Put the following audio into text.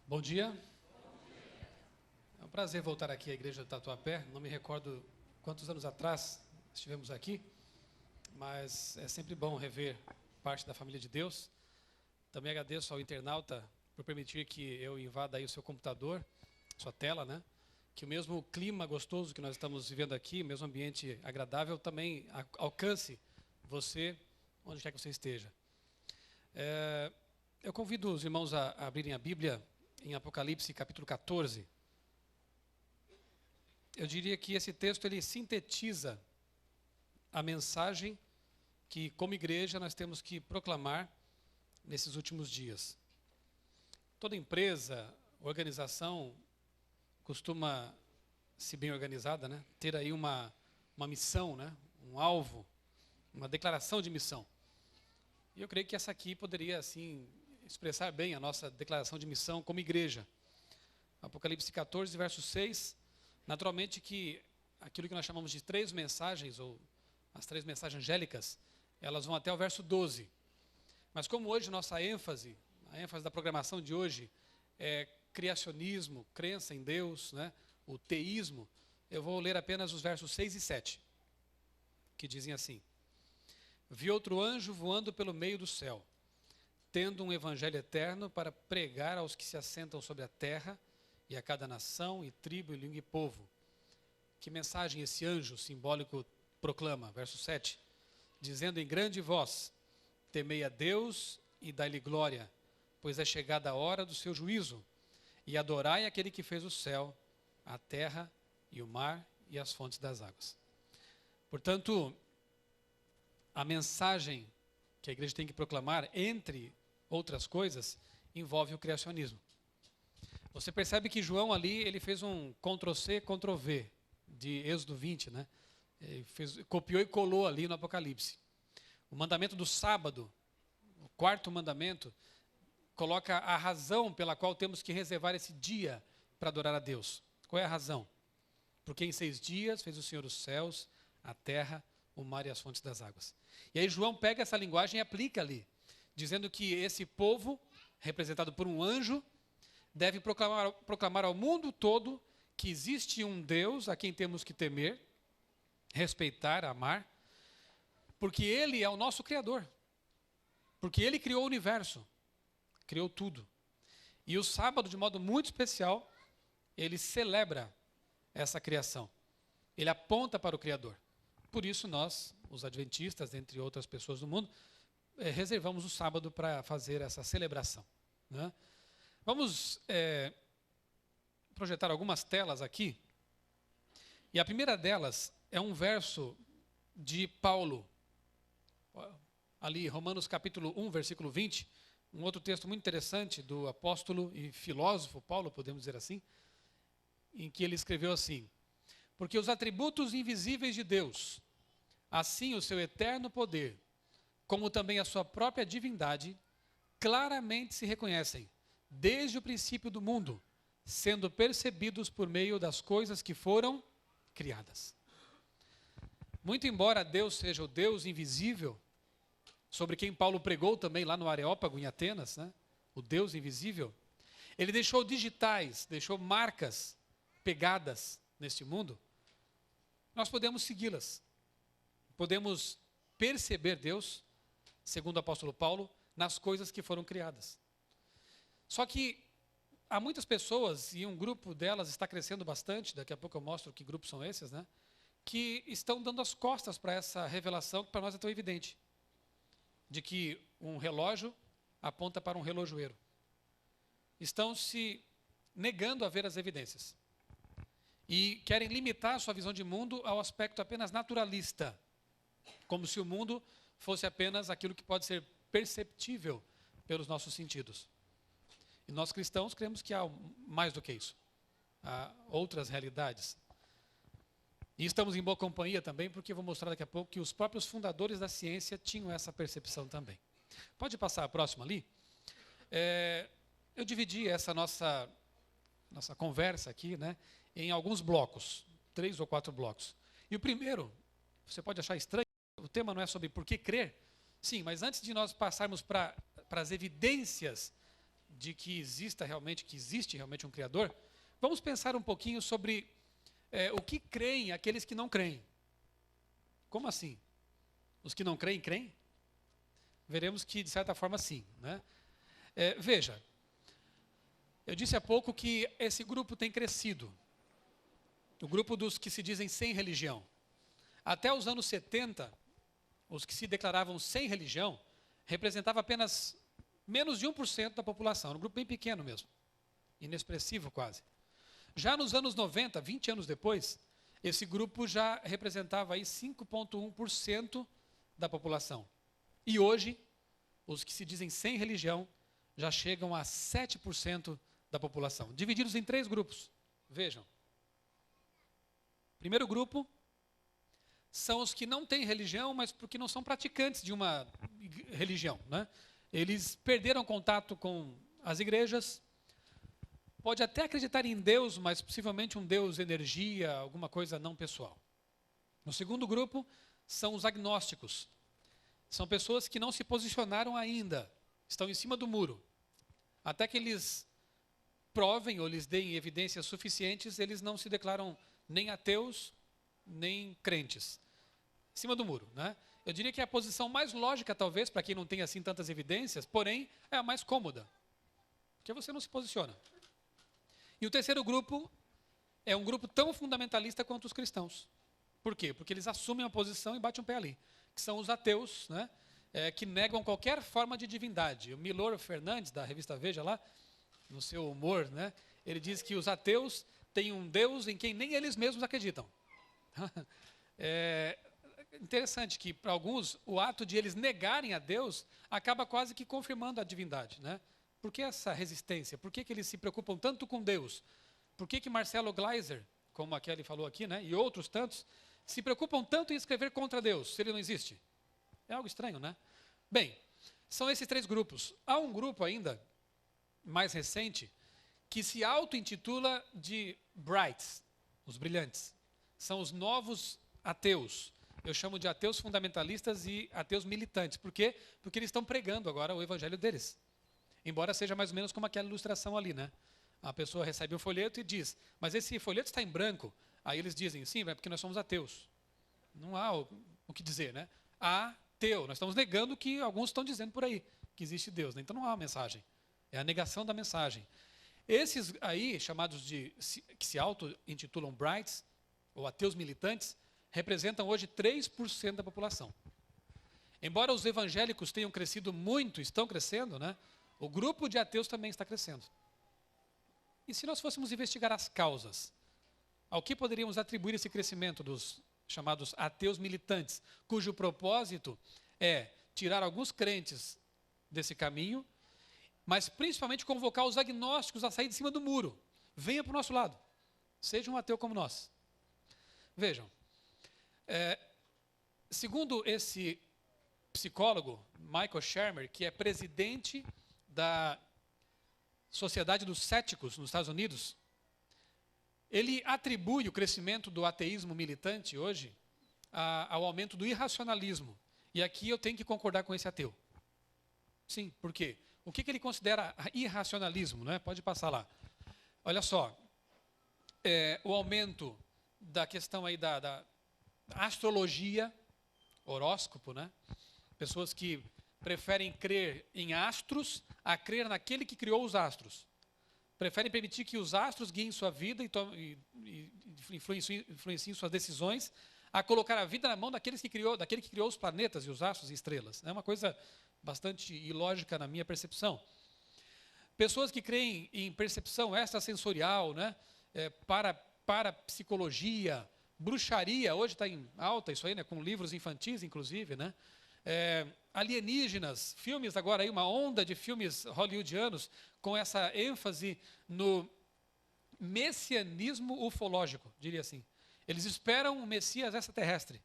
Bom dia. É um prazer voltar aqui à Igreja do Tatuapé. Não me recordo quantos anos atrás estivemos aqui, mas é sempre bom rever parte da família de Deus. Também agradeço ao internauta por permitir que eu invada aí o seu computador, sua tela, né? Que o mesmo clima gostoso que nós estamos vivendo aqui, o mesmo ambiente agradável, também alcance você, onde quer que você esteja. Eu convido os irmãos a abrirem a Bíblia em Apocalipse, capítulo 14. Eu diria que esse texto ele sintetiza a mensagem que, como igreja, nós temos que proclamar nesses últimos dias. Toda empresa, organização, costuma, se bem organizada, né, ter aí uma missão, né, um alvo, uma declaração de missão. E eu creio que essa aqui poderia, assim, expressar bem a nossa declaração de missão como igreja. Apocalipse 14, verso 6, naturalmente que aquilo que nós chamamos de três mensagens, ou as três mensagens angélicas, elas vão até o verso 12. Mas como hoje nossa ênfase, a ênfase da programação de hoje é criacionismo, crença em Deus, né, o teísmo, eu vou ler apenas os versos 6 e 7, que dizem assim: Vi outro anjo voando pelo meio do céu, tendo um evangelho eterno para pregar aos que se assentam sobre a terra e a cada nação e tribo e língua e povo. Que mensagem esse anjo simbólico proclama? Verso 7, dizendo em grande voz: temei a Deus e dai-lhe glória, pois é chegada a hora do seu juízo, e adorai aquele que fez o céu, a terra e o mar e as fontes das águas. Portanto, a mensagem que a igreja tem que proclamar, entre outras coisas, envolve o criacionismo. Você percebe que João ali, ele fez um Ctrl+C, Ctrl+V de Êxodo 20, né? Ele copiou e colou ali no Apocalipse. O mandamento do sábado, o quarto mandamento, coloca a razão pela qual temos que reservar esse dia para adorar a Deus. Qual é a razão? Porque em 6 dias fez o Senhor os céus, a terra, o mar e as fontes das águas. E aí João pega essa linguagem e aplica ali, dizendo que esse povo, representado por um anjo, deve proclamar ao mundo todo que existe um Deus a quem temos que temer, respeitar, amar, porque Ele é o nosso Criador. Porque Ele criou o universo, criou tudo. E o sábado, de modo muito especial, Ele celebra essa criação. Ele aponta para o Criador. Por isso nós, os adventistas, entre outras pessoas do mundo, reservamos o sábado para fazer essa celebração, né? Vamos projetar algumas telas aqui. E a primeira delas é um verso de Paulo, ali Romanos capítulo 1, versículo 20, um outro texto muito interessante do apóstolo e filósofo Paulo, podemos dizer assim, em que ele escreveu assim: porque os atributos invisíveis de Deus, assim o seu eterno poder, como também a sua própria divindade, claramente se reconhecem, desde o princípio do mundo, sendo percebidos por meio das coisas que foram criadas. Muito embora Deus seja o Deus invisível, sobre quem Paulo pregou também lá no Areópago, em Atenas, né? O Deus invisível, ele deixou digitais, deixou marcas pegadas neste mundo. Nós podemos segui-las, podemos perceber Deus, segundo o apóstolo Paulo, nas coisas que foram criadas. Só que há muitas pessoas, e um grupo delas está crescendo bastante, daqui a pouco eu mostro que grupos são esses, né, que estão dando as costas para essa revelação que para nós é tão evidente, de que um relógio aponta para um relojoeiro. Estão se negando a ver as evidências. E querem limitar a sua visão de mundo ao aspecto apenas naturalista, como se o mundo fosse apenas aquilo que pode ser perceptível pelos nossos sentidos. E nós cristãos cremos que há mais do que isso. Há outras realidades. E estamos em boa companhia também, porque eu vou mostrar daqui a pouco que os próprios fundadores da ciência tinham essa percepção também. Pode passar a próxima ali? Eu dividi essa nossa conversa aqui, né, em alguns blocos, 3 ou 4 blocos. E o primeiro, você pode achar estranho, o tema não é sobre por que crer. Sim, mas antes de nós passarmos para as evidências de que existe realmente um Criador, vamos pensar um pouquinho sobre o que creem aqueles que não creem. Como assim? Os que não creem, creem? Veremos que, de certa forma, sim, né? Veja, eu disse há pouco que esse grupo tem crescido. O grupo dos que se dizem sem religião. Até os anos 70, os que se declaravam sem religião, representava apenas menos de 1% da população. Era um grupo bem pequeno mesmo. Inexpressivo quase. Já nos anos 90, 20 anos depois, esse grupo já representava aí 5,1% da população. E hoje, os que se dizem sem religião já chegam a 7% da população. Divididos em 3 grupos. Vejam. Primeiro grupo são os que não têm religião, mas porque não são praticantes de uma religião, né? Eles perderam contato com as igrejas, pode até acreditar em Deus, mas possivelmente um Deus energia, alguma coisa não pessoal. No segundo grupo são os agnósticos. São pessoas que não se posicionaram ainda, estão em cima do muro. Até que eles provem ou lhes deem evidências suficientes, eles não se declaram nem ateus, nem crentes. Em cima do muro, né? Eu diria que é a posição mais lógica, talvez, para quem não tem assim tantas evidências, porém, é a mais cômoda. Porque você não se posiciona. E o terceiro grupo é um grupo tão fundamentalista quanto os cristãos. Por quê? Porque eles assumem uma posição e batem um pé ali. Que são os ateus, né? Que negam qualquer forma de divindade. O Milor Fernandes, da revista Veja lá, no seu humor, né? Ele diz que os ateus têm um Deus em quem nem eles mesmos acreditam. É interessante que, para alguns, o ato de eles negarem a Deus acaba quase que confirmando a divindade, né? Por que essa resistência? Por que eles se preocupam tanto com Deus? Por que Marcelo Gleiser, como a Kelly falou aqui, né, e outros tantos, se preocupam tanto em escrever contra Deus, se ele não existe? É algo estranho, né? Bem, são esses 3 grupos. Há um grupo ainda, mais recente, que se auto-intitula de Brights, os brilhantes. São os novos ateus. Eu chamo de ateus fundamentalistas e ateus militantes. Por quê? Porque eles estão pregando agora o evangelho deles. Embora seja mais ou menos como aquela ilustração ali, né? A pessoa recebe um folheto e diz, mas esse folheto está em branco. Aí eles dizem, sim, é porque nós somos ateus. Não há o que dizer, né? Ateu. Nós estamos negando o que alguns estão dizendo por aí, que existe Deus, né? Então não há uma mensagem. É a negação da mensagem. Esses aí, chamados que se auto-intitulam Brights, ou ateus militantes, representam hoje 3% da população. Embora os evangélicos tenham crescido muito, estão crescendo, né? O grupo de ateus também está crescendo. E se nós fôssemos investigar as causas, ao que poderíamos atribuir esse crescimento dos chamados ateus militantes, cujo propósito é tirar alguns crentes desse caminho, mas principalmente convocar os agnósticos a sair de cima do muro. Venha para o nosso lado. Seja um ateu como nós. Vejam, segundo esse psicólogo, Michael Shermer, que é presidente da Sociedade dos Céticos nos Estados Unidos, ele atribui o crescimento do ateísmo militante hoje ao aumento do irracionalismo. E aqui eu tenho que concordar com esse ateu. Sim, por quê? O que ele considera irracionalismo, né? Pode passar lá. Olha só, o aumento da questão aí da astrologia, horóscopo, né? Pessoas que preferem crer em astros a crer naquele que criou os astros. Preferem permitir que os astros guiem sua vida e influenciem suas decisões, a colocar a vida na mão daquele que criou os planetas e os astros e estrelas. É uma coisa bastante ilógica na minha percepção. Pessoas que creem em percepção extrasensorial, né? Para psicologia, bruxaria, hoje está em alta isso aí, né? Com livros infantis, inclusive, né? Alienígenas, filmes agora aí, uma onda de filmes hollywoodianos com essa ênfase no messianismo ufológico, diria assim. Eles esperam um Messias extraterrestre.